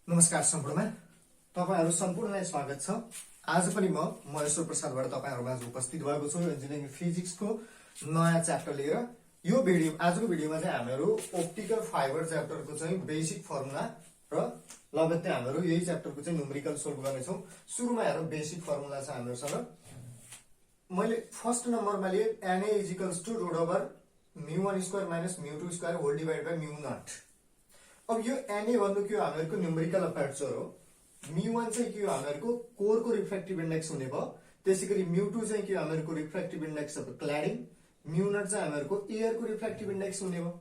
नमस्कार सम्पूर्णमा तपाईहरु सम्पूर्णलाई स्वागत छ। आज पनि म महेश्वर प्रसादबाट तपाईहरुमाझ उपस्थित भएको छु इन्जिनियरिङ फिजिक्सको नयाँ च्याप्टर लिएर। यो आजको भिडियोमा चाहिँ हामीहरु ऑप्टिकल फाइबर च्याप्टरको चाहिँ बेसिक फर्मुला र लगत्तै हामीहरु यही च्याप्टरको चाहिँ न्यूमेरिकल सोल्भ गर्ने छौं। सुरुमा हेरौं बेसिक फर्मुला छ हामीहरुसँग। मैले फर्स्ट नम्बरमा लिए Na √μ1² - μ2² होल डिवाइड बाइ μ0। अब यो Na भन्नु के हो हामीहरुको न्यूमेरिकल अपर्चर हो। μ1 चाहिँ के हो हामीहरुको कोरको रिफ्र्याक्टिभ इन्डेक्स हुने भयो। त्यसैगरी μ2 चाहिँ के हो हामीहरुको रिफ्र्याक्टिभ इन्डेक्स अफ क्ल्याडिङ, μ0 चाहिँ हामीहरुको एयरको रिफ्र्याक्टिभ इन्डेक्स हुने भयो।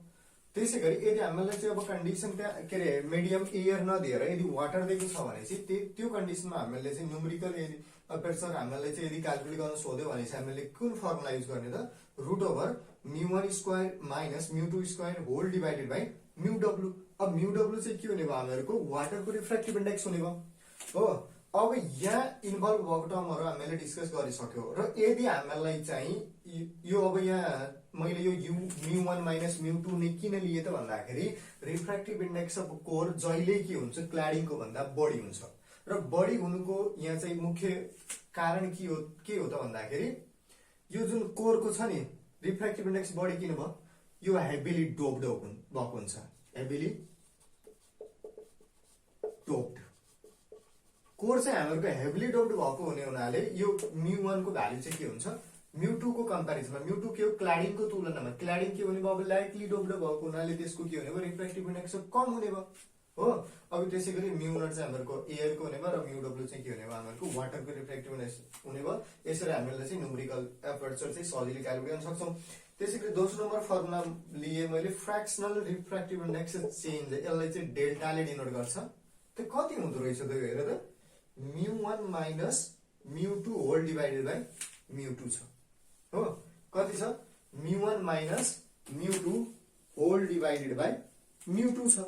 त्यसैगरी यदि हामीलाई चाहिँ अब कन्डिसन के रे मिडियम एयर नदिएर यदि वाटर दिएको छ भने चाहिँ त्यो कन्डिसनमा हामीले चाहिँ न्यूमेरिकल यदि अपर्चर हामीलाई चाहिँ यदि क्याल्कुलेट गर्न सोध्यो भने चाहिँ हामीले कुन फर्मुला युज गर्ने त √μ1² - μ2² होल डिवाइडेड बाइ μw। अब μw चाहिँ के हुने भयो हामीहरुको वाटरको रिफ्र्याक्टिभ इन्डेक्स हुने भयो हो। अब यहाँ इन्भल्भ भएको टर्महरु हामीले डिस्कस गरिसक्यो र यदि हामीलाई चाहिँ यो अब यहाँ मैले यो μ1 - μ2 नै किन लिए त भन्दाखेरि रिफ्र्याक्टिभ इन्डेक्स अफ कोर जहिले के हुन्छ क्ल्याडिङको भन्दा बढी हुन्छ र बढी हुनुको यहाँ चाहिँ मुख्य कारण के हो त भन्दाखेरि यो जुन कोरको छ नि रिफ्र्याक्टिभ इन्डेक्स बढी किन भयो, यो हेभिली डोप्ड भएको हुन्छ। हेभिली डोप्ड कोर चाहिँ हामीहरुको हेभिली डोप्ड भएको हुनाले यो μ1 को भ्यालु चाहिँ के हुन्छ μ2 को कम्प्यारिजनमा μ2 के हो क्ल्याडिङको तुलनामा क्ल्याडिङ के हुने भयो अब लाइटली डोप्ड भएको हुनाले त्यसको के हुने भयो रिफ्र्याक्टिभ इन्डेक्स कम हुने भयो हो। अब त्यसैगरी μ0 चाहिँ हामीहरुको एयरको हुने भयो र μw चाहिँ के हुने भयो हामीहरुको वाटरको रिफ्र्याक्टिभ इन्डेक्स हुने भयो। यसरी हामीले चाहिँ न्यूमेरिकल अपर्चर चाहिँ सजिलै क्याल्कुलेट गर्न सक्छौं। त्यसैगरी दोस्रो नम्बर फर्मुला लिए मैले फ्र्याक्सनल रिफ्र्याक्टिभ इन्डेक्स चेन्ज यसलाई चाहिँ डेल्टाले डिनोट गर्छ। त्यो कति हुँदो रहेछ त हेर त μ1 - μ2 होल डिवाइडेड बाइ μ2 छ हो। कति छ μ1 - μ2 होल डिवाइडेड बाइ μ2 छ।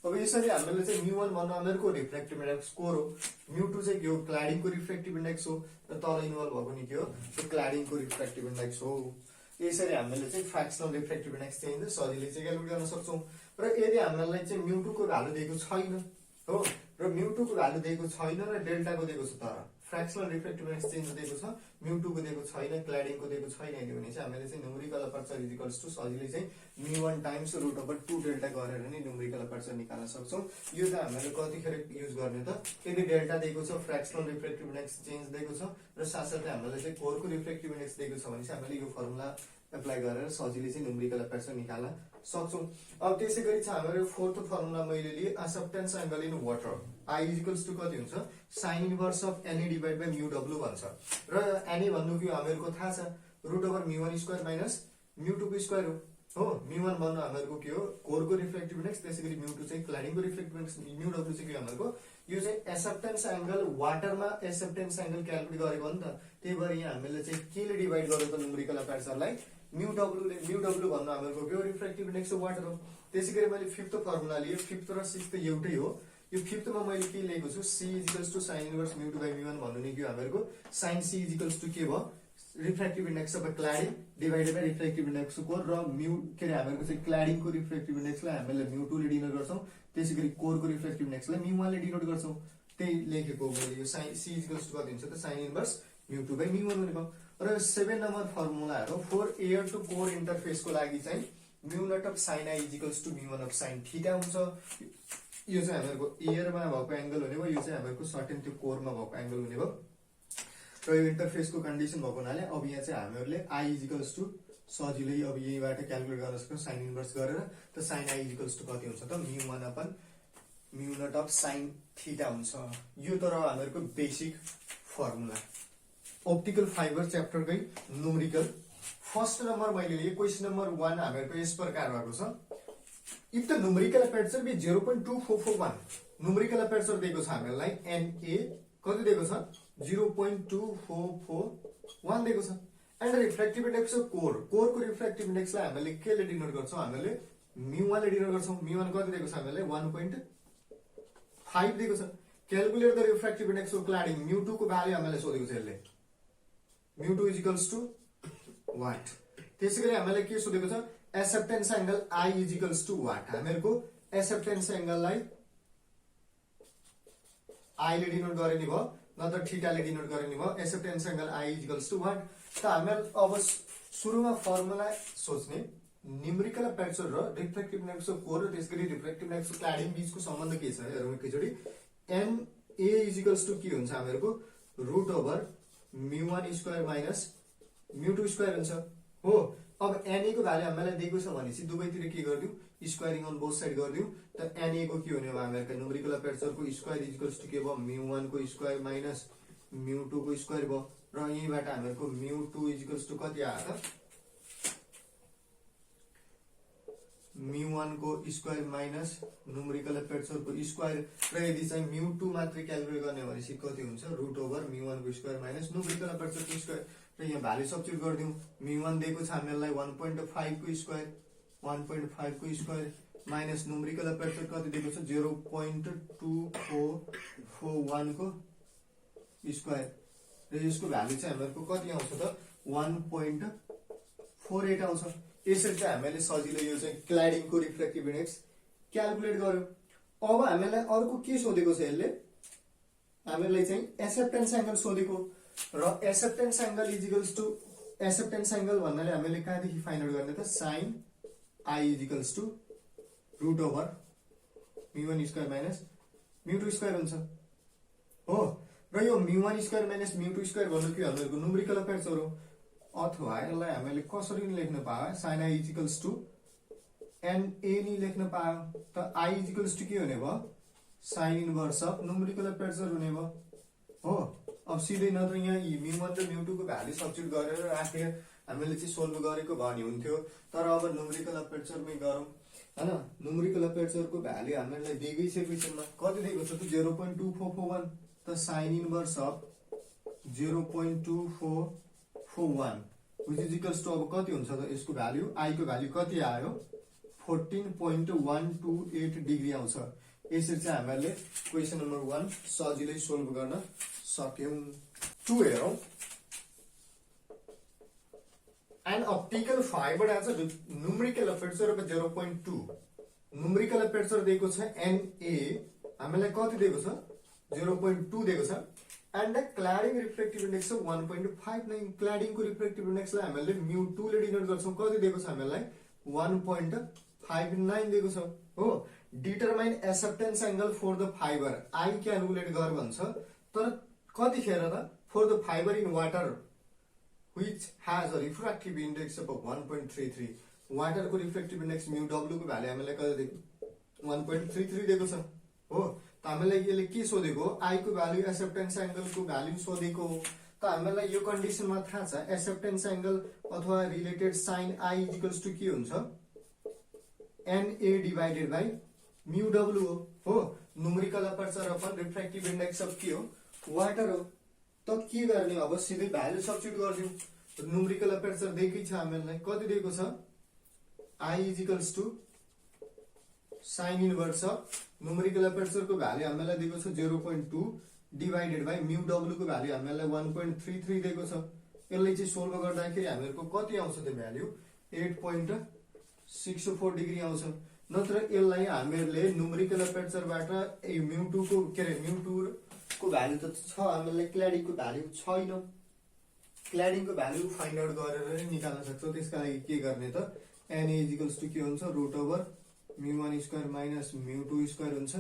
अब यसरी हामीले चाहिँ μ1 भन्नु हामीहरुको रिफ्र्याक्टिभ इन्डेक्स कोर हो, μ2 चाहिँ के हो क्ल्याडिङको रिफ्र्याक्टिभ इन्डेक्स हो र तल इन्भल्भ भएको नि के हो त्यो क्ल्याडिङको रिफ्र्याक्टिभ इन्डेक्स हो। यसरी हामीले चाहिँ फ्र्याक्सनल रिफ्र्याक्टिभ इन्डेक्स चेन्ज सजिलै चाहिँ क्याल्कुलेट गर्न सक्छौं। र यदि हामीलाई चाहिँ μ2 को भ्यालु दिएको छैन हो र μ2 को भ्यालु दिएको छैन र डेल्टा को दिएको छ तर फ्र्याक्सनल रिफ्र्याक्टिभ इन्डेक्स चेन्ज दिएको छ μ2 को दिएको छैन क्ल्याडिङ को दिएको छैन भने चाहिँ हामीले चाहिँ न्यूमेरिकल अपर्चर इक्वल्स टु सजिलै चाहिँ μ1 टाइम्स √2 डेल्टा गरेर नि न्यूमेरिकल अपर्चर निकाल्न सक्छौं। यो त हामीले कतिखेर युज गर्ने त यदि डेल्टा दिएको छ फ्र्याक्सनल रिफ्र्याक्टिभ इन्डेक्स चेन्ज दिएको छ र साथसाथै हामीले चाहिँ कोरको रिफ्र्याक्टिभ इन्डेक्स दिएको छ भने चाहिँ हामीले यो फर्मुला एप्लाई गरेर सजिलै चाहिँ न्यूमेरिकल अपर्चर निकाल्न सक्छौं। अब त्यसैगरी चाहिँ हाम्रो फोर्थ फर्मुला मैले लिए acceptance angle in water I equals to कति हुन्छ sin inverse of Na divide by μw भन्छ र Na भन्नु के हामीहरुको थाहा छ √μ1² - μ2² हो। μ1 भन्नु हामीहरुको के हो कोरको रिफ्र्याक्टिभ इन्डेक्स, त्यसैगरी μ2 चाहिँ क्ल्याडिङको रिफ्र्याक्टिभ इन्डेक्स, μw चाहिँ के हामीहरुको यो चाहिँ एक्सेप्टेन्स एंगल वाटरमा एक्सेप्टेन्स एंगल क्याल्कुलेट गरेको हो नि त। त्यही भएर यहाँ हामीले चाहिँ केले डिवाइड गरेको न्यूमेरिकल अपर्चरलाई μw भन्नु हामीहरुको के हो रिफ्र्याक्टिभ इन्डेक्स अफ वाटर हो। त्यसैगरी मैले फिफ्थ फर्मुला लिए, फिफ्थ र सिक्स्थ एउटै हो। यो फिफ्थमा मैले के लेखेको छु C equals to sin inverse μ2 by μ1 भन्नु नि के हो हामीहरुको sin C इक्वल्स टु के भयो refractive index of cladding divided by refractive index of core र के रे हामीहरुको चाहिँ क्ल्याडिङको रिफ्र्याक्टिभ इन्डेक्सलाई हामीले μ2 ले डिनोट गर्छौं, त्यसैगरी कोरको रिफ्र्याक्टिभ इन्डेक्सलाई μ1 ले डिनोट गर्छौं। त्यही लेखेको मैले यो sin C इक्वल्स टु कति हुन्छ त sin इन्भर्स μ2 बाइ μ1 हुने भयो। र 7 नम्बर फर्मुला हेरौं फर एयर टु कोर इन्टरफेसको लागि चाहिँ μ0 of sin I equals to μ1 of sin theta हुन्छ। यो चाहिँ हामीहरुको एयरमा भएको एंगल हुने भयो, यो चाहिँ हामीहरुको सर्टेन त्यो कोरमा भएको एंगल हुने भयो र यो इन्टरफेसको कन्डिसन भएको हुनाले अब यहाँ चाहिँ हामीहरुले I इक्वल्स टु सजिलै अब यहीबाट क्याल्कुलेट गर्न सक्छौं sin इन्भर्स गरेर। त sin I इक्वल्स टु कति हुन्छ त μ1 अपन μ0 अफ sin थीटा हुन्छ। यो तर हामीहरुको बेसिक फर्मुला ऑप्टिकल फाइबर च्याप्टरकै न्यूमेरिकल। फर्स्ट नम्बर मैले लिए क्वेशन नम्बर 1 हामीहरुको यस प्रकार भएको छ। If the numerical aperture be 0.2441 numerical aperture दिएको छ हामीलाई Na कति दिएको छ 0.2441 दिएको छ एन्ड रिफ्र्याक्टिभ इन्डेक्स अफ कोरको रिफ्र्याक्टिभ इन्डेक्सलाई हामीले केले डिनोट गर्छौं हामीले μ1 ले डिनोट गर्छौं। μ1 कति दिएको छ हामीलाई 1.5 दिएको छ। Calculate the refractive index of cladding μ2 को भ्यालु हामीलाई सोधेको छ यसले μ2 इक्वल्स टु वाट। त्यसैगरी हामीलाई के सोधेको छ acceptance angle I equals to what. हामीहरुको एक्सेप्टेन्स एंगललाई आईले डिनोट गरे नि भयो नत्र थीटाले डिनोट गरे नि भयो acceptance angle I equals to what. त हामीलाई अब सुरुमा फर्मुला सोच्ने न्यूमेरिकल एपर्चर र रिफ्रेक्टिभ इन्डेक्सको कोर र त्यसगरी रिफ्रेक्टिभ इन्डेक्सको क्ल्याडिङ बीचको सम्बन्ध के छ हेरौँ एकैचोटी। एन ए इक्वल्स टु के हुन्छ हामीहरुको रुट ओभर म्यु1 स्क्वायर माइनस म्यु2 स्क्वायर हुन्छ हो। अब एनए को भ्यालु हामीलाई दिएको छ भनेपछि दुवैतिर के गर्दियौ स्क्वायरिङ अन बोथ साइड गर्दियौ। त एनए को के हुने हो हामीहरुको न्यूमेरिकल एपर्चरको स्क्वायर इक्वल्स टु के भयो म्यु1 को स्क्वायर माइनस म्यु2 को स्क्वायर भयो र यहीबाट हामीहरुको म्यु2 इक्वल्स टु कति आयो त म्यु1 को स्क्वायर माइनस न्यूमेरिकल एपर्चर को स्क्वायर र यदि चाहिँ म्यु2 मात्रै क्याल्कुलेट गर्ने भनेपछि कति हुन्छ रुट ओभर म्यु1 को स्क्वायर माइनस न्यूमेरिकल एपर्चर को स्क्वायर र यहाँ भ्यालु सब्स्टिट्युट गर्दियौ। म्यु1 दिएको छ हामीलाई 1.5 को स्क्वायर 1.5 को स्क्वायर माइनस न्यूमेरिकल एपर्चर कति दिएको छ 0.2441 को स्क्वायर र यसको भ्यालु चाहिँ हामीहरुको कति आउँछ त 1.48 आउँछ। यसरी चाहिँ हामीले सजिलो यो चाहिँ क्ल्याडिङको रिफ्रेक्टिभ इन्डेक्स क्याल्कुलेट गर्यौं। अब हामीलाई अर्को के सोधेको छ यसले हामीलाई चाहिँ एक्सेप्टेन्स एंगल सोधेको र acceptance angle equals to acceptance angle भन्नाले हामीले कहाँदेखि फाइन्ड आउट गर्ने त sin i equals to root over म्यु1 स्क्वायर माइनस म्यु2 स्क्वायर हुन्छ हो। र यो म्यु1 स्क्वायर माइनस म्यु2 स्क्वायर भन्नु के हामीहरुको न्यूमेरिकल एपर्चर हो अथवा यसलाई हामीले कसरी नि लेख्न पायो sin i equals to na नि लेख्न पायो। त i इक्वल्स टु के हुने भयो sin inverse of numerical aperture हुने भयो हो। अब सिधै नत्र यहाँ म्यु1 र म्यु2 को भ्यालु सब्स्टिट्युट गरेर राखेर हामीले चाहिँ सोल्भ गरेको भए हुन्थ्यो। तर अब न्यूमेरिकल एपर्चरमै गरौँ हैन। न्यूमेरिकल एपर्चरको भ्यालु हामीलाई दिएकै छ क्वेशनमा कति दिएको छ त 0.2441 त sin inverse of 0.2441 which is equals to अब कति हुन्छ त यसको भ्यालु i को भ्यालु कति आयो 14.128 डिग्री आउँछ। यसरी चाहिँ हामीले क्वेशन नम्बर 1 सजिलै सोल्भ गर्न सक्यौं। 2 हेरौं an optical fiber has a numerical aperture of 0.2 numerical aperture दिएको छ na हामीलाई कति दिएको छ 0.2 दिएको छ and the cladding refractive index of 1.59 cladding को refractive index लाई हामीले म्यु2 ले डिनोट गर्छौं कति दिएको छ हामीलाई 1.59 दिएको छ हो। Determine acceptance angle for the fibre I calculate गर भन्छ तर कतिखेर त for the fibre in water which has a refractive index of 1.33 water को रिफ्रेक्टिभ इन्डेक्स म्यु डब्ल्यू को भ्यालु हामीलाई कति दिएको 1.33 दिएको छ हो। त हामीलाई यसले के सोधेको आई को भ्यालु एक्सेप्टेन्स एंगल को भ्यालु सोधेको हो। त हामीलाई यो कन्डिसनमा थाहा छ एक्सेप्टेन्स एंगल अथवा related sin i equals to के हुन्छ na divided by mu W हो। Numerical aperture upon refractive index of के हो वाटर हो। त के गर्ने अब सिधै भ्यालु सब्स्टिट्युट गर्दियौ। न्यूमेरिकल एपर्चर दिएकै छ हामीलाई कति दिएको छ i equals to sin inverse of numerical aperture को भ्यालु हामीलाई दिएको छ 0.2 डिवाइडेड बाइ म्यु डब्ल्यू को भ्यालु हामीलाई 1.33 दिएको छ। यसलाई चाहिँ सोल्भ गर्दाखेरि हामीहरुको कति आउँछ त भ्यालु 8.64 डिग्री आउँछ। नत्र यसलाई हामीहरुले न्यूमेरिकल एपर्चरबाट म्यु2 को के रे म्यु2 को भ्यालु त छ हामीलाई क्ल्याडिङ को भ्यालु छैन। क्ल्याडिङ को भ्यालु फाइन्ड आउट गरेर निकाल्न सक्छौ। त्यसका लागि के गर्ने त na इक्वल्स टु के हुन्छ रुट ओभर म्यु1 स्क्वायर माइनस म्यु2 स्क्वायर हुन्छ।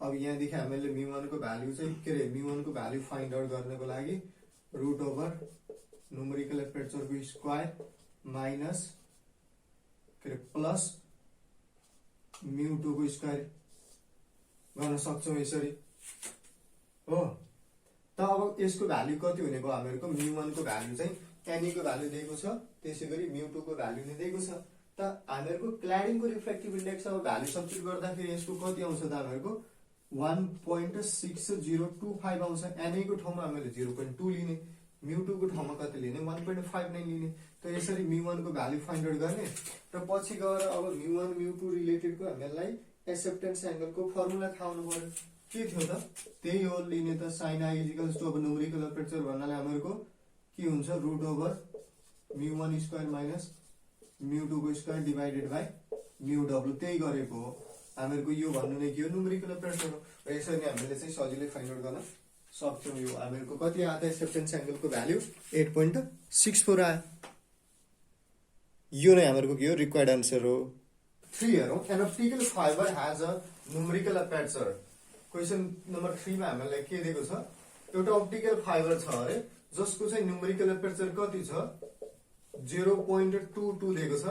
अब यहाँ देखि हामीले म्यु1 को भ्यालु चाहिँ के रे म्यु1 को भ्यालु फाइन्ड आउट गर्नको लागि रुट ओभर न्यूमेरिकल एपर्चर को स्क्वायर माइनस के रे प्लस म्यु2 को स्क्वायर गर्न सक्छौं यसरी हो। त अब यसको भ्यालु कति हुने भयो हामीहरुको म्यु1 को भ्यालु चाहिँ na को भ्यालु दिएको छ त्यसैगरी म्यु2 को भ्यालु नि दिएको छ। त हामीहरुको क्ल्याडिङ को रिफ्रेक्टिभ इन्डेक्स अब भ्यालु सब्स्टिट्युट गर्दाखेरि यसको कति आउँछ त हामीहरुको 1.6025 आउँछ। na को ठाउँमा हामीले 0.2 लिने म्यु2 को ठाउँमा कति लिने 1.59 लिने। त यसरी म्यु1 को भ्यालु फाइन्ड आउट गर्ने र पछि गएर अब म्यु1 म्यु2 रिलेटेड को हामीलाई एक्सेप्टेन्स एंगल को फर्मुला थाहा हुनु पर्यो के थियो त त्यही हो लिने त sin i इक्वल्स टु अब न्यूमेरिकल एपर्चर भन्नाले हामीहरुको के हुन्छ रुट ओभर म्यु1 स्क्वायर माइनस म्यु2 को square divided by mu W त्यही गरेको हो। हामीहरूको यो भन्नु नै के हो, न्युमेरिकल एपर्चर हो। र यसरी नै हामीले चाहिँ सजिलै फाइन्ड आउट गर्न सक्छौँ। यो हामीहरूको कति आयो त एक्सेप्टेन्स एंगलको भ्याल्यु 8.64 आयो। यो नै हामीहरूको के हो, रिक्वायर्ड आन्सर हो। 3 हेरौँ, an optical fibre has a numerical aperture. Question number 3 मा हामीलाई के दिएको छ, एउटा अप्टिकल फाइबर छ अरे जसको चाहिँ न्युमेरिकल एपर्चर कति छ, 0.22 दिएको छ।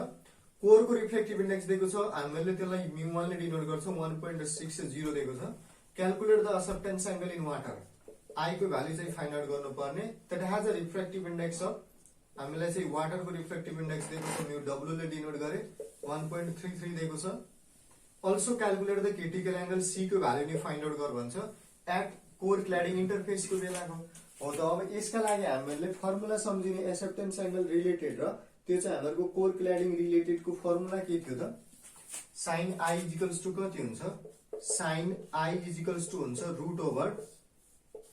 कोरको रिफ्लेक्टिभ इन्डेक्स दिएको छ, हामीले त्यसलाई μ1 ले डिनोट गर्छौं, 1.60 दिएको छ। Calculate the acceptance angle in water, I को भ्यालु चाहिँ फाइन्ड आउट गर्नुपर्ने। That has a refractive index of, हामीलाई चाहिँ वाटरको रिफ्रेक्टिभ इन्डेक्स दिएको छ, μw ले डिनोट गरे, 1.33 दिएको छ। Also calculate the critical angle, C को भ्यालु नि फाइन्ड आउट गर भन्छ एट कोर क्ल्याडिङ इन्टरफेसको बेलाको हो। त अब यसका लागि हामीले फर्मुला सम्झिने, एक्सेप्टेन्स एंगल रिलेटेड र त्यो चाहिँ हामीहरूको कोर क्ल्याडिङ रिलेटेडको फर्मुला के थियो त, साइन आई इक्वल्स टु कति हुन्छ, साइन आई इक्वल्स टु हुन्छ रुट ओभर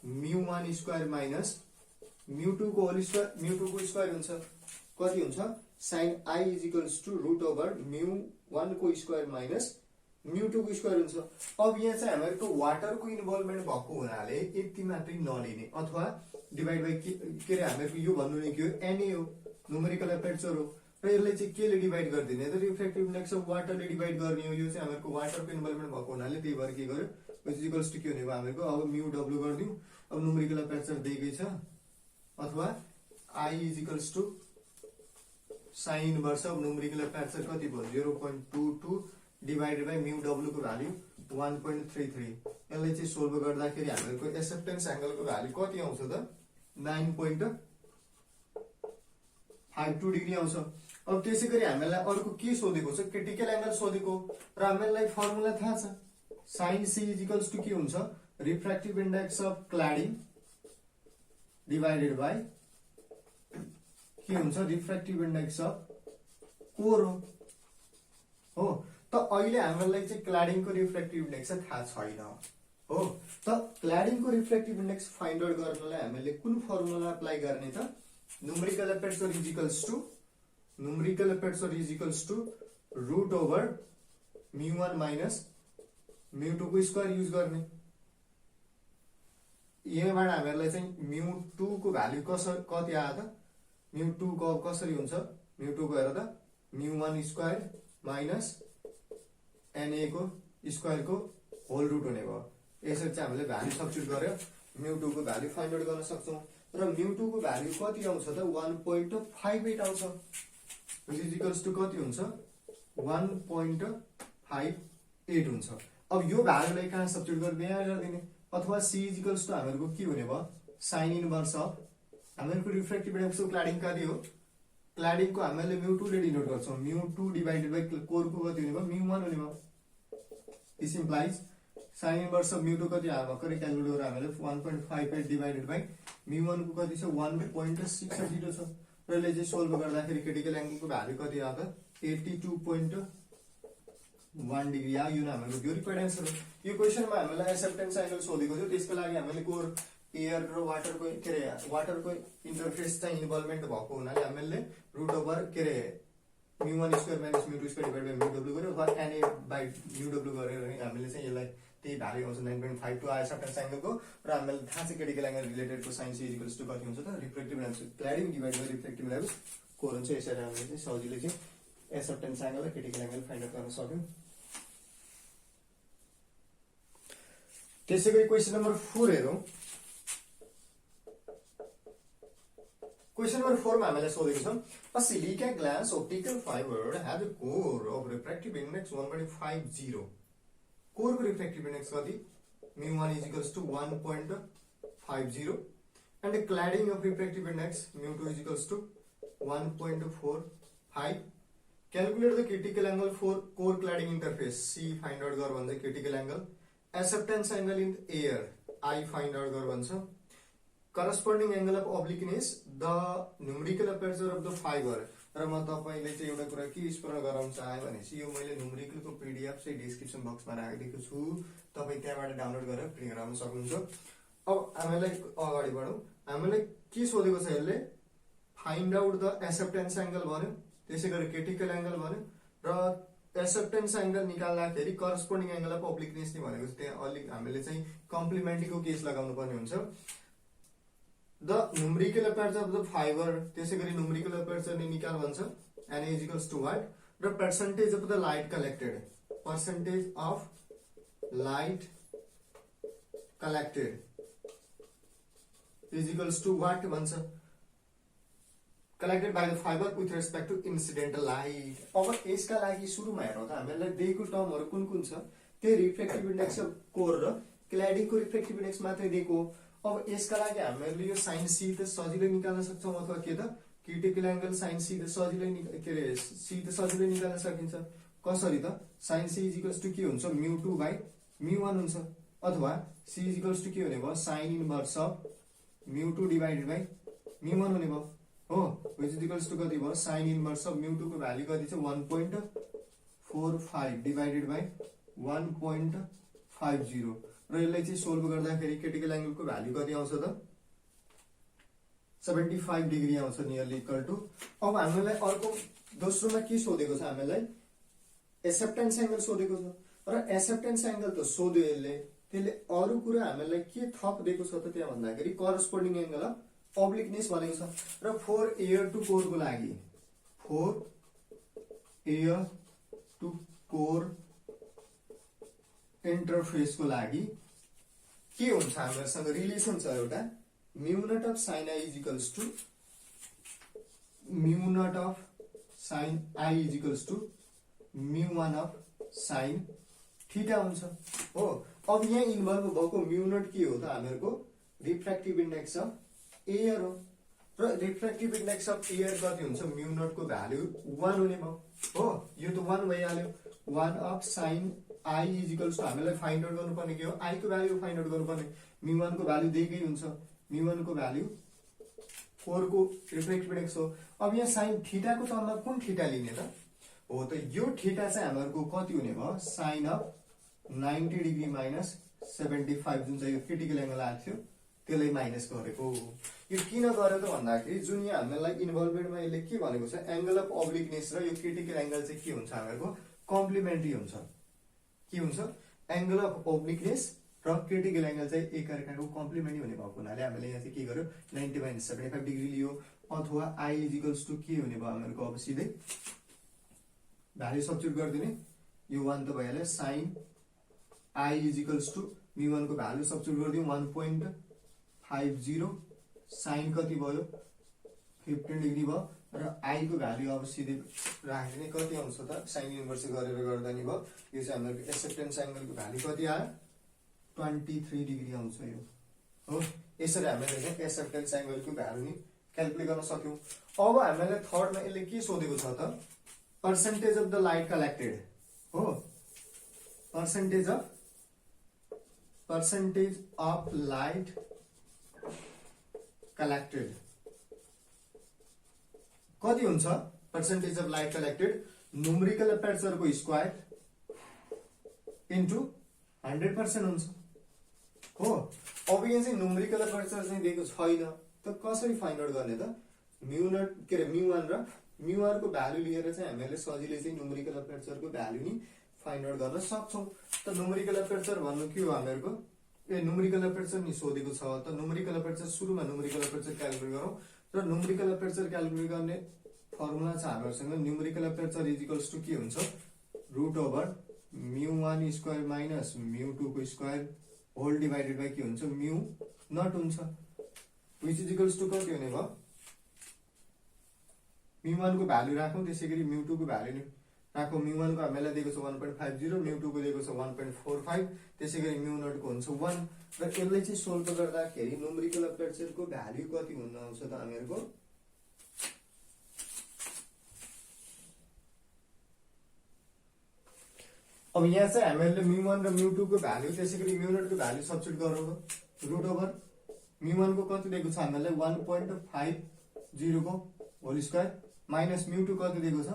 μ1 स्क्वायर माइनस μ2 को होल स्क्वायर, μ2 को स्क्वायर हुन्छ कति हुन्छ, sine I equals to root over μ1 को स्क्वायर माइनस μ2 को स्क्वायर हुन्छ। अब यहाँ चाहिँ हामीहरूको वाटरको इन्भल्भमेन्ट भएको हुनाले यति मात्रै नलिने, अथवा डिभाइड बाइ के रे हामीहरूको यो भन्नु नै के हो, एनए हो, न्युमेरिकल एपर्चर हो। र यसले चाहिँ केले डिभाइड गर्दिने त, रिफ्रेक्टिभ इन्डेक्स अफ वाटरले डिभाइड गर्ने हो। यो चाहिँ हामीहरूको वाटरको इन्भल्भमेन्ट भएको हुनाले त्यही भएर के गर्यो, विच इक्वल्स टु के हुने भयो हामीहरूको, अब μw गरिदिउँ। अब न्युमेरिकल एपर्चर दिएकै छ, अथवा I equals to sine inverse of numerical aperture कति भयो, 0.22 डिवाइडेड बाइ μw को भ्यालु 1.33। यसलाई चाहिँ सोल्भ गर्दाखेरि हामीहरूको एक्सेप्टेन्स एंगलको भ्यालु कति आउँछ त, 9.52 डिग्री आउँछ। अब त्यसैगरी हामीलाई अर्को के सोधेको छ, क्रिटिकल एंगल सोधेको, र हामीलाई फर्मुला थाहा छ, साइन सी इक्वल्स टु के हुन्छ, refractive index of cladding divided by के हुन्छ, रिफ्रेक्टिभ इन्डेक्स अफ कोर हो। त अहिले हामीलाई चाहिँ क्ल्याडिङको रिफ्रेक्टिभ इन्डेक्स चाहिँ थाहा छैन हो। त क्ल्याडिङको रिफ्रेक्टिभ इन्डेक्स फाइन्ड आउट गर्नलाई हामीले कुन फर्मुला अप्लाई गर्ने त, numerical aperture is equals to root over μ1 माइनस μ2 को स्क्वायर युज गर्ने। यहाँबाट हामीहरूलाई चाहिँ μ2 को भ्यालु कति आयो त, μ2 को कसरी हुन्छ, μ2 को हेर त, μ1 स्क्वायर माइनस एनए को स्क्वायर को होल रुट हुने भयो। यसरी चाहिँ हामीले भ्यालु सब्स्टिट्युट गर्यो, μ2 को भ्यालु फाइन्ड आउट गर्न सक्छौं। र μ2 को भ्यालु कति आउँछ त, 1.58 आउँछ, विच इज इक्वल्स टु कति हुन्छ, 1.58 हुन्छ। अब यो भ्यालुलाई कहाँ सब्स्टिट्युट गर्ने, यहाँ गरिदिने, अथवा सी इक्वल्स टु हामीहरूको के हुने भयो, साइन इन्भर्स अफ हामीहरूको रिफ्रेक्टिभ इन्डेक्सको क्ल्याडिङ कति हो, क्ल्याडिङको हामीले μ2 ले डिनोट गर्छौं, μ2 डिवाइडेड बाइ कोरको कति हुने भयो, μ1 हुने भयो। This implies sine inverse of μ2 कति आयो भर्खरै क्याल्कुलेट गरेर हामीले 1.58 डिवाइडेड बाइ μ1 को कति छ, 1.60 छ। र यसले चाहिँ सोल्भ गर्दाखेरि क्रिटिकल एंगलको भ्यालु कति आयो त, 82.1 डिग्री आयो। यो हामीहरूको यो रिक्वायर्ड आन्सर हो। यो क्वेसनमा हामीलाई एक्सेप्टेन्स एंगल सोधेको थियो, त्यसको लागि हामीले कोर, एयर र वाटरको के रे वाटरको इन्टरफेस चाहिँ इन्भल्भमेन्ट भएको हुनाले हामीले रुट ओभर के रे μ1 square minus μ2 square divided by μw गर्यो, अथवा एनए बाइ μw गरेर हामीले चाहिँ यसलाई त्यही भ्यालु आउँछ 9.52 आयो एक्सेप्टेन्स एंगलको। र हामीलाई थाहा छ क्रिटिकल एंगल रिलेटेडको साइन सी इक्वल्स टु कति हुन्छ त, refractive index cladding divided by refractive index core हुन्छ। यसरी हामीले चाहिँ सजिलै चाहिँ एक्सेप्टेन्स एंगल र क्रिटिकल एंगल फाइन्ड आउट गर्न सक्यौं। त्यसैगरी क्वेसन नम्बर 4 हेरौं। क्वेसन नम्बर 4 मा हामीलाई सोधेको छ, अ silica glass optical fiber has a core of refractive index 1.50। कोरको रिफ्रेक्टिभ इन्डेक्स कति, μ1 is equals to 1.50 and the cladding of refractive index μ2 is equals to 1.45. Calculate the critical angle for core cladding interface, C find out गर भन्छ, critical angle, acceptance angle in air, I find out गर भन्छ, corresponding angle of obliqueness, the numerical aperture of the fiber। र म तपाईले चाहिँ एउटा कुरा के स्मरण गराउन चाहे भनेपछि यो मैले न्युमेरिकलको पीडीएफ चाहिँ डिस्क्रिप्सन बक्समा राखिदिएको छु, तपाई त्यहाँबाट डाउनलोड गरेर प्रिन्ट गराउन सक्नुहुन्छ। अब हामीलाई अगाडि बढौं। हामीलाई के सोधेको छ, यसले find out the acceptance angle भन्यो, त्यसैगरी क्रिटिकल एंगल भन्यो, र एक्सेप्टेन्स एंगल निकाल्दाखेरि करस्पोन्डिङ एंगल अफ ओब्लिकनेस नि भनेको त्यहाँ अलिक हामीले चाहिँ कम्प्लिमेन्ट्रीको केस लगाउनु पर्ने हुन्छ the numerical aperture of the fiber त्यसैगरी न्युमेरिकल एपर्चर नि निकाल भन्छ N is equals to what र percentage of the light collected percentage of light collected is equals to what भन्छ collected by the fiber with respect to incidental light. अब यसका लागि सुरुमा हेरौँ त हामीलाई दिएको टर्महरु कुन कुन छ त्यो रिफ्लेक्टिभ इन्डेक्स अफ कोर र क्ल्याडिङको रिफ्लेक्टिभ इन्डेक्स मात्रै दिएको। अब यसका लागि हामीले यो साइन सी त सजिलै निकाल्न सक्छौं अथवा के त क्रिटिकल एंगल साइन सी त सजिलै के रे सी त सजिलै निकाल्न सकिन्छ। कसरी त sine C is equals to के हुन्छ μ2 बाइ μ1 हुन्छ अथवा सी इज इक्वल्स टु के हुने भयो sine inverse of μ2 divided by μ1 हुने भयो हो व्हिच इज इक्वल्स टु कति भयो साइन इन्भर्स अफ μ2 को भ्यालु कति छ 1.45 डिवाइडेड बाइ 1.50 र यसलाई चाहिँ सोल्भ गर्दाखेरि क्रिटिकल एंगलको भ्यालु कति आउँछ त 75 डिग्री आउँछ नियरली इक्वल टु। अब हामीलाई अर्को दोस्रोमा के सोधेको छ हामीलाई एक्सेप्टेन्स एंगल सोधेको छ र एक्सेप्टेन्स एंगल त सोध्यो यसले त्यसले अरु कुरा हामीलाई के थप दिएको छ त त्यहाँ भन्दाखेरि करस्पोन्डिङ एंगल अफ ओब्लिकनेस भनेको छ र फोर एयर टु कोर को लागि for air to core interface को लागि के हुन्छ हामीसँग रिलेसन छ एउटा mu naught of sine I is equals to mu naught of sine I is equals to μ1 of sine theta हुन्छ हो। अब यहाँ इन्भल्भ भएको म्यू नट के हो त हामीहरुको रिफ्र्याक्टिभ इन्डेक्स अफ एयर हो र रिफ्र्याक्टिभ इन्डेक्स अफ एयर कति हुन्छ म्यू नट को भ्यालु 1 हुने भयो हो यो त 1 भइहाल्यो 1 अफ sine I is equals to हामीलाई फाइन्ड आउट गर्नुपर्ने के हो आई को भ्यालु फाइन्ड आउट गर्नुपर्ने μ1 को भ्यालु दिएकै हुन्छ μ1 को भ्यालु 4 को रिफ्र्याक्टिभ इन्डेक्स हो। अब यहाँ साइन थीटा को टर्ममा कुन थीटा लिने त हो त यो थीटा चाहिँ हामीहरुको कति हुने भयो साइन अफ 90 डिग्री माइनस 75 जुन चाहिँ यो क्रिटिकल एंगल आएको थियो त्यसलाई माइनस गरेको। यो किन गर्यो त भन्दाखेरि जुन यहाँ हामीलाई इन्भल्भमेन्टमा यसले के भनेको छ एंगल अफ ओब्लिकनेस र यो क्रिटिकल एंगल चाहिँ के हुन्छ हामीहरुको कम्प्लिमेन्ट्री हुन्छ के हुन्छ एंगल अफ ओब्लिकनेस र क्रिटिकल एंगल चाहिँ एकअर्काको कम्प्लिमेन्ट्री हुने भएको हुनाले हामीले यहाँ चाहिँ के गर्यो 90 माइनस 75 डिग्री लियो अथवा आई इज इक्वल्स टु के हुने भयो हामीहरुको अब सिधै भ्यालु सब्स्टिट्युट गरिदिने यो 1 त भइहाल्यो sine I is equals to μ1 को भ्यालु सब्स्टिट्युट गरिदिउँ 1.50 साइन कति भयो 15 डिग्री भयो र आई को भ्यालु अब सिधै राखिदिने कति आउँछ त साइन इन्भर्स गरेर गर्दा नि भयो यो चाहिँ हाम्रो एक्सेप्टेन्स एंगलको भ्यालु कति आयो 23 डिग्री आउँछ यो हो। यसरी हामीले चाहिँ एक्सेप्टेन्स एंगलको भ्यालु नि क्याल्कुलेट गर्न सक्यौं। अब हामीले थर्डमा यसले के सोधेको छ त percentage of the light collected हो percentage of light collected कति हुन्छ percentage of light collected numerical aperture को स्क्वायर इन्टु 100% हुन्छ हो। अब यहाँ चाहिँ न्यूमेरिकल एपर्चर चाहिँ दिएको छैन त कसरी फाइन्ड आउट गर्ने त म्यू नट के रे μ1 र μr को भ्यालु लिएर चाहिँ हामीले सजिलै चाहिँ न्यूमेरिकल एपर्चर को भ्यालु नि फाइन्ड आउट गर्न सक्छौं। त न्यूमेरिकल एपर्चर भन्नु के हो हामीहरुको न्यूमेरिकल एपर्चर नि सोधेको छ त न्यूमेरिकल एपर्चर सुरुमा न्यूमेरिकल एपर्चर क्याल्कुलेट गरौँ र न्यूमेरिकल एपर्चर क्याल्कुलेट गर्ने फर्मुला छ हामीहरुसँग numerical aperture is equals to के हुन्छ रुट ओभर μ1 स्क्वायर माइनस μ2 को स्क्वायर होल डिवाइडेड बाइ के हुन्छ म्यू नट हुन्छ व्हिच इज इक्वल्स टु कति हुने भयो μ1 को भ्यालु राखौं त्यसैगरी μ2 को भ्यालु नि राखौं μ1 को हामीलाई दिएको छ 1.50 μ2 को दिएको छ 1.45 त्यसैगरी म्यू नट को हुन्छ 1 र यसलाई चाहिँ सोल्भ गर्दाखेरि न्यूमेरिकल एपर्चर को भ्यालु कति हुन आउँछ त हामीहरुको अब यहाँ चाहिँ हामीले μ1 र μ2 को भ्यालु त्यसैगरी म्यू नट को भ्यालु सब्स्टिट्युट गरौँ रुट ओभर μ1 को कति दिएको छ हामीलाई 1.50 को होल स्क्वायर माइनस μ2 कति दिएको छ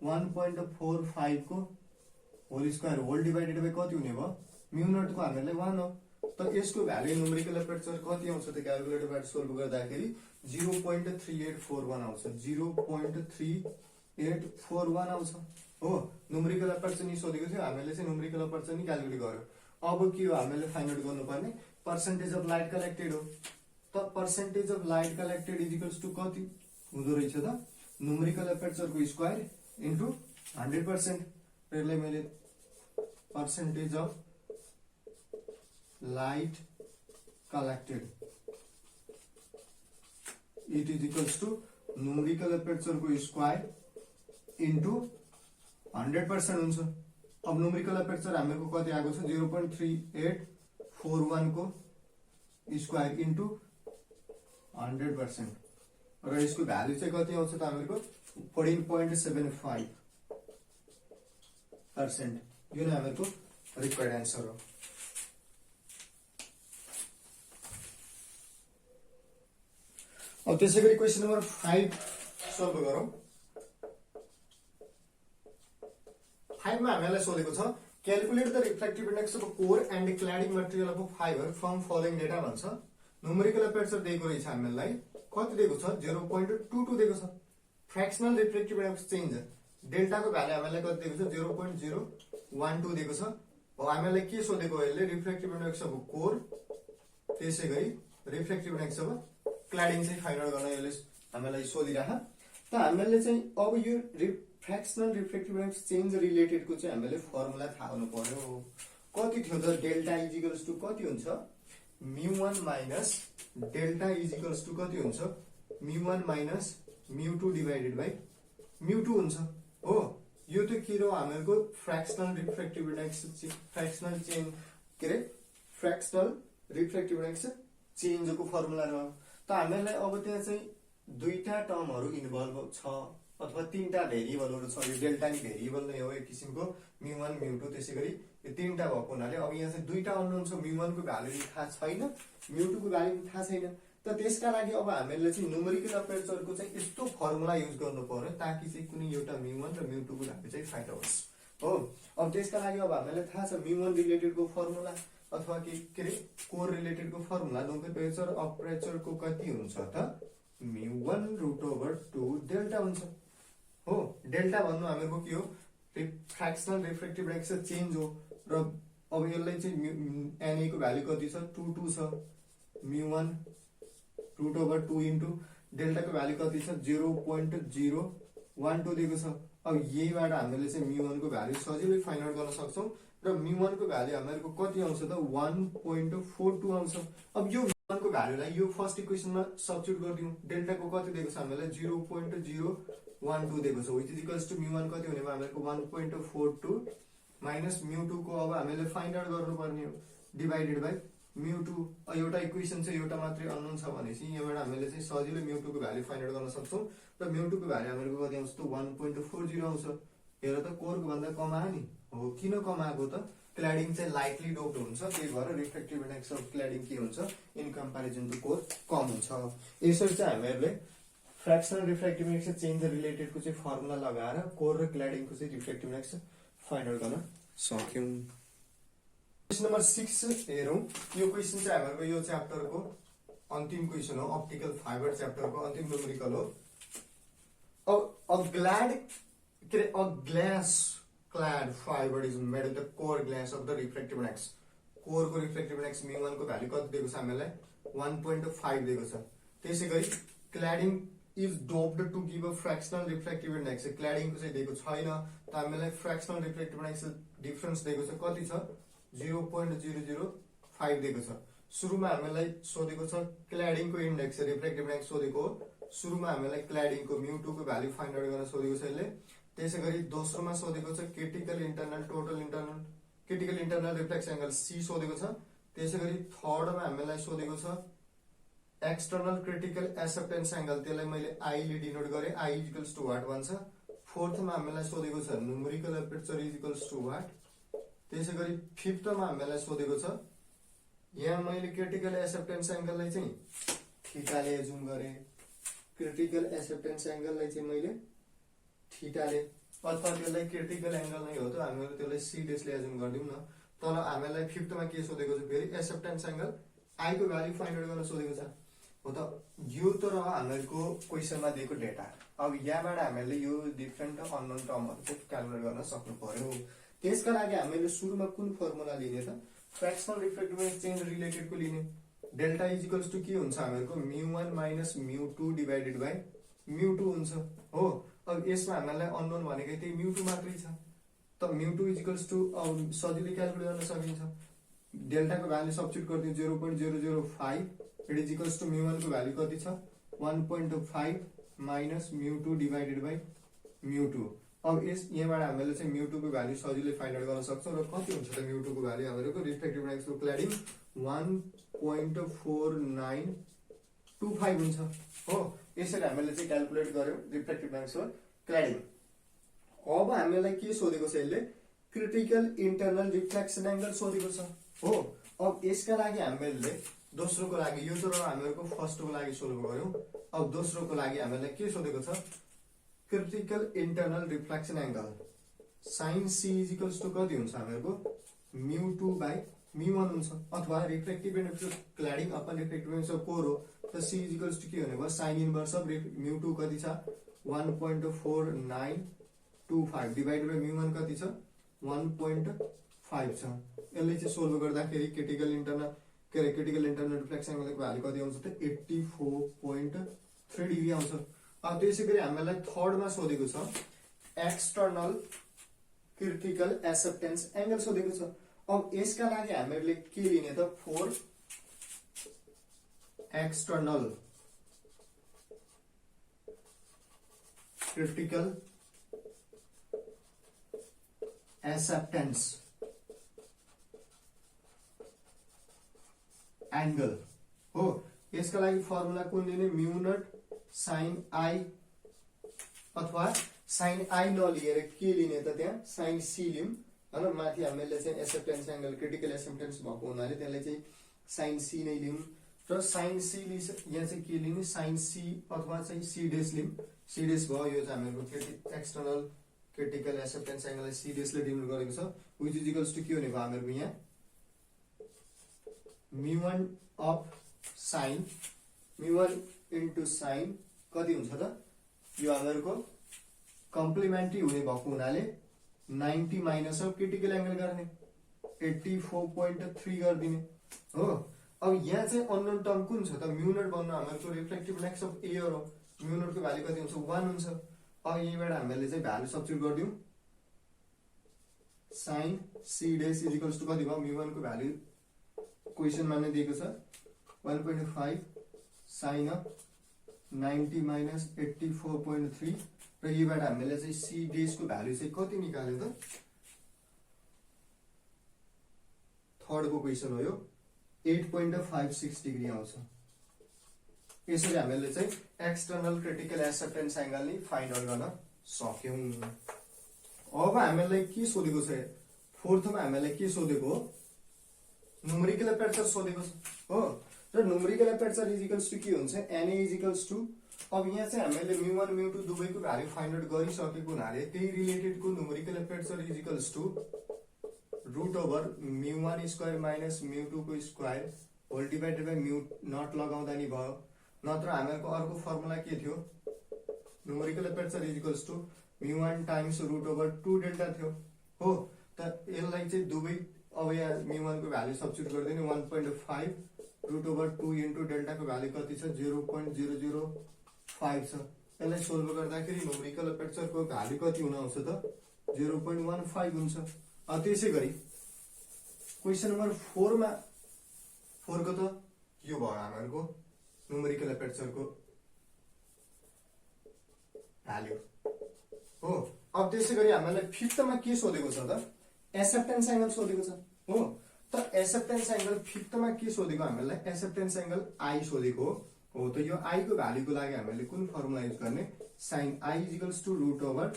1.45 को whole square whole divided by कति हुने भयो म्यू नट को हामीलाई 1 हो त यसको भ्यालु न्यूमेरिकल एपर्चर कति आउँछ त क्याल्कुलेटरबाट सोल्भ गर्दाखेरि 0.3841 आउँछ 0.3841 आउँछ हो न्युमेरिकल एपर्चर नि सोधेको थियो हामीले चाहिँ न्युमेरिकल एपर्चर नि क्याल्कुलेट गर्यो अब के हो हामीले फाइन्ड आउट गर्नुपर्ने पर्सेन्टेज अफ लाइट कलेक्टेड हो त percentage of light collected is equals to कति हुँदो रहेछ त न्युमेरिकल एपर्चरको स्क्वायर इन्टु 100% र यसलाई मैले percentage of light collected it is equals to numerical एपर्चरको स्क्वायर इन्टु 100% हुन्छ अब न्युमेरिकल एपर्चर हामीको कति आएको छ 0.3841 को स्क्वायर इन्टु 100% र यसको भ्यालु चाहिँ कति आउँछ त हामीको 14.75% यो नै हामीको रिक्वायर्ड आन्सर हो अब त्यसैगरी क्वेशन नम्बर 5 सल्भ गरौँ 5 मा हामीलाई सोधेको छ calculate the reflective index of core and cladding material of fibre from following data भन्छ न्युमेरिकल एपर्चर दिएको रहेछ हामीलाई कति दिएको छ 0.22 दिएको छ fractional reflective index change delta को भ्यालु हामीलाई कति दिएको छ 0.012 दिएको छ अब हामीलाई के सोधेको यसले रिफ्लेक्टिभ इन्डेक्स अफ कोर त्यसैगरी रिफ्लेक्टिभ इन्डेक्स अफ क्ल्याडिङ चाहिँ फाइन्ड आउट गर्न यसले हामीलाई सोधिराख त हामीले चाहिँ अब यो फ्र्याक्सनल रिफ्लेक्टिभ इन्डेक्स चेन्ज रिलेटेड को चाहिँ हामीले फर्मुला थाहा हुनु पर्यो कति थियो त डेल्टा इज इक्वल्स टु कति हुन्छ μ1 minus delta is equals to कति हुन्छ μ1 माइनस μ2 डिवाइडेड बाइ μ2 हुन्छ हो यो त के हो हामीको फ्र्याक्सनल रिफ्लेक्टिभ इन्डेक्स फ्र्याक्सनल चेन्ज के रे फ्र्याक्सनल रिफ्लेक्टिभ इन्डेक्स चेन्जको फर्मुला हो त हामीलाई अब त्यहाँ चाहिँ दुईटा टर्महरु इन्भल्भ छ अथवा तीनटा भेरिएबलहरु छ यो डेल्टा नि भेरिएबल नै हो एक किसिमको μ1 μ2 त्यसैगरी यो तीनटा भएको हुनाले अब यहाँ चाहिँ दुईटा अननोन छ μ1 को भ्यालु थाहा छैन μ2 को भ्यालु थाहा छैन त त्यसका लागि अब हामीले चाहिँ न्युमेरिकल एपर्चरको चाहिँ यस्तो फर्मुला युज गर्नु पर्यो ताकि चाहिँ कुनै एउटा μ1 र μ2 को भ्यालु चाहिँ फाइन्ड होस् हो अब त्यसका लागि अब हामीलाई थाहा छ μ1 रिलेटेड को फर्मुला अथवा के रे कोर रिलेटेड को फर्मुला न्युमेरिकल एपर्चर को कति हुन्छ त μ1 √2 डेल्टा हुन्छ हो डेल्टा भन्नु हामीको के हो फ्र्याक्सनल रिफ्लेक्टिभ इन्डेक्स चेन्ज हो र अब यसलाई चाहिँ na को भ्यालु कति छ 22 छ μ1 √2 इन्टु डेल्टा को भ्यालु कति छ 0.012 दिएको छ अब यहीबाट हामीले चाहिँ μ1 को भ्यालु सजिलै फाइन्ड आउट गर्न सक्छौं र μ1 को भ्यालु हामीको कति आउँछ त 1.42 आउँछ अब यो μ1 को भ्यालुलाई यो फर्स्ट इक्वेसनमा सब्स्टिट्युट गर्दियौ डेल्टा को कति दिएको छ हामीलाई 0.012 दिएको छ व्हिच इज इक्वल्स टु μ1 कति हुने भयो हामीको 1.42 माइनस μ2 को अब हामीले फाइन्ड आउट गर्नुपर्ने हो डिवाइडेड बाइ μ2 एउटा इक्वेसन चाहिँ एउटा मात्रै अननोन छ भनेपछि यहाँबाट हामीले चाहिँ सजिलै μ2 को भ्यालु फाइन्ड आउट गर्न सक्छौं र μ2 को भ्यालु हामीको कति आउँछ त 1.40 आउँछ हेर त कोरको भन्दा कम आयो नि हो किन कम आएको त क्ल्याडिङ चाहिँ लाइटली डोप्ड हुन्छ त्यही भएर रिफ्लेक्टिभ इन्डेक्स अफ क्ल्याडिङ के हुन्छ इन कम्प्यारिजन टु कोर कम हुन्छ यसरी चाहिँ हामीले फ्र्याक्सनल रिफ्लेक्टिभ इन्डेक्स चेन्ज रिलेटेड को चाहिँ फर्मुला लगाएर कोर र क्ल्याडिङ को चाहिँ रिफ्लेक्टिभ इन्डेक्स फाइन्ड आउट गर्न सक्यौं क्वेशन नम्बर 6 हेरौं यो क्वेशन चाहिँ हाम्रो यो च्याप्टर को अन्तिम क्वेशन हो अप्टिकल फाइबर च्याप्टर को अन्तिम न्युमेरिकल हो a glass clad fiber is made of the core glass of the refractive index core को refractive index μ1 को भ्यालु कति दिएको छ हामीलाई 1.5 दिएको छ त्यसैगरी cladding is doped to give a fractional refractive index cladding को चाहिँ दिएको छैन त हामीलाई fractional refractive index डिफरेन्स दिएको छ कति छ 0.005 दिएको छ सुरुमा हामीलाई सोधेको छ cladding को इन्डेक्स रिफ्लेक्टिभ इन्डेक्स सोधेको हो सुरुमा हामीलाई cladding को μ2 को भ्यालु फाइन्ड आउट गर्न सोधेको छ यसले त्यसैगरी दोस्रोमा सोधेको छ critical internal reflex angle C सोधेको छ त्यसैगरी थर्डमा हामीलाई सोधेको छ एक्सटर्नल क्रिटिकल एक्सेप्टेन्स एंगल त्यसलाई मैले आई ले डिनोट गरे आई इक्वल्स टु व्हाट भन्छ फोर्थमा हामीलाई सोधेको छ numerical aperture is equals to what त्यसैगरी फिफ्थमा हामीलाई सोधेको छ यहाँ मैले क्रिटिकल एक्सेप्टेन्स एंगललाई चाहिँ थीटाले एजुम गरे क्रिटिकल एक्सेप्टेन्स एंगललाई चाहिँ मैले थीटाले अथवा त्यसलाई क्रिटिकल एंगल नै हो त हामीले त्यसलाई सी डेसले एजुम गर्दियौ न तर हामीलाई फिफ्थमा के सोधेको छ फेरि एक्सेप्टेन्स एंगल आई को भ्यालु फाइन्ड आउट गर्न सोधेको छ हो त यो त रह्यो हामीहरूको क्वेसनमा दिएको डेटा। अब यहाँबाट हामीले यो डिफरेन्ट अननोन टर्महरू चाहिँ क्यालकुलेट गर्न सक्नु पर्यो। त्यसका लागि हामीले सुरुमा कुन फर्मुला लिने त फ्र्याक्सनल रिफ्रेक्टिभ चेन्ज रिलेटेडको लिने। डेल्टा इजिकल्स टु के हुन्छ हामीहरूको μ1 माइनस μ2 डिभाइडेड बाई μ2 हुन्छ हो। अब यसमा हामीलाई अननोन भनेको त्यही μ2 मात्रै छ त μ2 इजिकल्स टु सजिलै क्यालकुलेट गर्न सकिन्छ। डेल्टाको भ्यालु सब्स्टिट्युट गरिदियो 0.005 इट इजिकल्स टु μ1 को भ्यालु कति छ 1.5 माइनस μ2 डिभाइडेड बाई μ2। अब यस यहाँबाट हामीले चाहिँ μ2 को भ्यालु सजिलै फाइन्ड आउट गर्न सक्छौँ र कति हुन्छ त μ2 को भ्यालु हामीहरूको रिफ्रेक्टिभ इन्डेक्सको क्ल्याडिङ 1.4925 हुन्छ हो। यसरी हामीले चाहिँ क्यालकुलेट गर्यौं रिफ्रेक्टिभ इन्डेक्सको क्ल्याडिङ। अब हामीलाई के सोधेको छ यसले क्रिटिकल इन्टरनल रिफ्लेक्सन एंगल सोधेको छ हो। अब यसका लागि हामीले दोस्रोको लागि यो त हामीहरूको फर्स्टको लागि सोल्भ गर्यौं। अब दोस्रोको लागि हामीलाई के सोधेको छ critical internal reflection angle sin c is equals to कति हुन्छ हामीहरूको μ2 बाई μ1 हुन्छ अथवा रिफ्लेक्टिभ इन्डेक्सको क्ल्याडिङ अपन रिफ्लेक्टिभ इन्डेक्सको कोर हो त c इजिकल्स टु के हुने भयो sin इन्भर्स अफ μ2 कति छ 1.4925 डिभाइडेड बाई μ1 कति छ 1.5 छ। यसले चाहिँ सोल्भ गर्दाखेरि क्रिटिकल इन्टरनल रिफ्लेक्सन एंगलको भ्यालु कति आउँछ त 84.3 डिग्री आउँछ। अब त्यसैगरी हामीलाई थर्डमा सोधेको छ एक्सटर्नल क्रिटिकल एक्सेप्टेन्स एंगल सोधेको छ। अब यसका लागि हामीले के लिने त four external critical acceptance angle हो। यसका लागि फर्मुला कुन लिने μ0 sin i अथवा sin i नलिएर के लिने त त्यहाँ sin c लियौं हैन। माथि हामीले चाहिँ एक्सेप्टेन्स एंगल क्रिटिकल एक्सेप्टेन्स भएको हुनाले त्यसलाई चाहिँ sin c नै लियौं र sin c यहाँ चाहिँ के लिने sin c अथवा चाहिँ c डेश लियौं। c डेश भयो यो चाहिँ हामीहरुको एक्सटर्नल क्रिटिकल एक्सेप्टेन्स एंगललाई c डेश ले डिनोट गरेको छ व्हिच इज इक्वल्स टु के हुने भयो हामीहरुको यहाँ μ1 अफ sin μ1 इन्टु sin कति हुन्छ त यो हामीहरुको कम्प्लिमेन्ट्री हुने भएको हुनाले 90 माइनस अफ क्रिटिकल एंगल गर्ने 84.3 गरिदिने हो। अब यहाँ चाहिँ अननोन टर्म कुन छ त μ0 भन्नु हामीहरुको रिफ्लेक्टिभ इन्डेक्स अफ एयर हो। μ0 को भ्यालु कति हुन्छ 1 हुन्छ। अब यहीबाट हामीले चाहिँ भ्यालु सब्स्टिट्युट गर्दियौ sin c dash is equals to कति भयो μ1 को भ्यालु क्वेशनमा नै दिएको छ 1.5 sin 90 माइनस 84.3 र यहीबाट हामीले चाहिँ c डेश को भ्यालु चाहिँ कति निकाल्यो त थर्ड को क्वेशन हो यो 8.56 डिग्री आउँछ। यसरी हामीले चाहिँ एक्सटर्नल क्रिटिकल एक्सेप्टेन्स एंगल नि फाइन्ड आउट गर्न सक्यौं। अब हामीलाई के सोधेको छ फोर्थमा हामीलाई के सोधेको हो न्यूमेरिकल एपर्चर सोधेको छ हो। र numerical aperture is equals to के हुन्छ na इज इक्वल्स टु अब यहाँ चाहिँ हामीले μ1 μ2 दुवैको भ्यालु फाइन्ड आउट गरिसकेको हुनाले त्यही रिलेटेड को numerical aperture is equals to root over μ1 square minus μ2 को स्क्वायर होल डिवाइडेड बाइ μ0 लगाउँदा नि भयो। नत्र हामीहरुको अर्को फर्मुला के थियो numerical aperture is equals to μ1 times root over 2 delta थियो हो। त यसलाई चाहिँ दुवै अब यहाँ μ1 को भ्यालु सब्स्टिट्युट गर्दिने 1.5 रूट ओभर 2 इन्टु डेल्टा को भ्यालु कति छ 0.005 छ। यसलाई सोल्भ गर्दाखेरि न्यूमेरिकल एपर्चर को भ्यालु कति हुन आउँछ त 0.15 हुन्छ। अब त्यसैगरी क्वेशन नम्बर 4 मा 4 को त यो भयो हामीहरुको न्यूमेरिकल एपर्चर को भ्यालु हो। अब त्यसैगरी हामीलाई फिफ्थ मा के सोधेको छ त एक्सेप्टेन्स एंगल सोधेको छ हो। त एक्सेप्टेन्स एंगल फिफ्थ मा के सोधेको हामीलाई एक्सेप्टेन्स एंगल i सोधेको हो। त यो i को भ्यालु को लागि हामीले कुन फर्मुला युज गर्ने sin i is equals to root over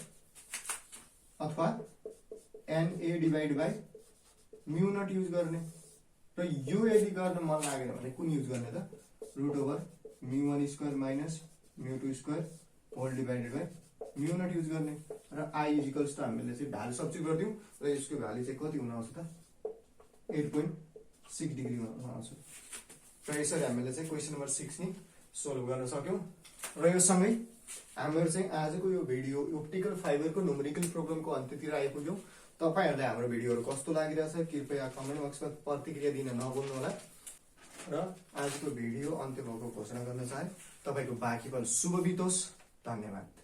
अथवा na डिवाइड बाइ μ0 युज गर्ने र यो यदि गर्न मन लागेन भने कुन युज गर्ने त root over μ1 square minus μ2 square whole divided by μ0 use गर्ने र i इज इक्वल्स टु हामीले चाहिँ भ्यालु सब्स्टिट्युट गर्दियौ र यसको भ्यालु चाहिँ कति हुन आउँछ त 8.6 डिग्री हुन आउँछ। र यसरी हामीले चाहिँ क्वेशन नम्बर 6 नि सोल्भ गर्न सक्यौं र यो सँगै हाम्रो चाहिँ आजको यो भिडियो अप्टिकल फाइबरको न्युमेरिकल प्रोग्रामको अन्त्यतिर आइपुग्यौं। तपाईहरुलाई हाम्रो भिडियोहरु कस्तो लागिरहेछ कृपया कमेन्ट बक्समा प्रतिक्रिया दिन नभुल्नु होला र आजको भिडियो अन्त्य भएको घोषणा गर्न चाहे। तपाईको बाँकी पल शुभ बितोस्। धन्यवाद।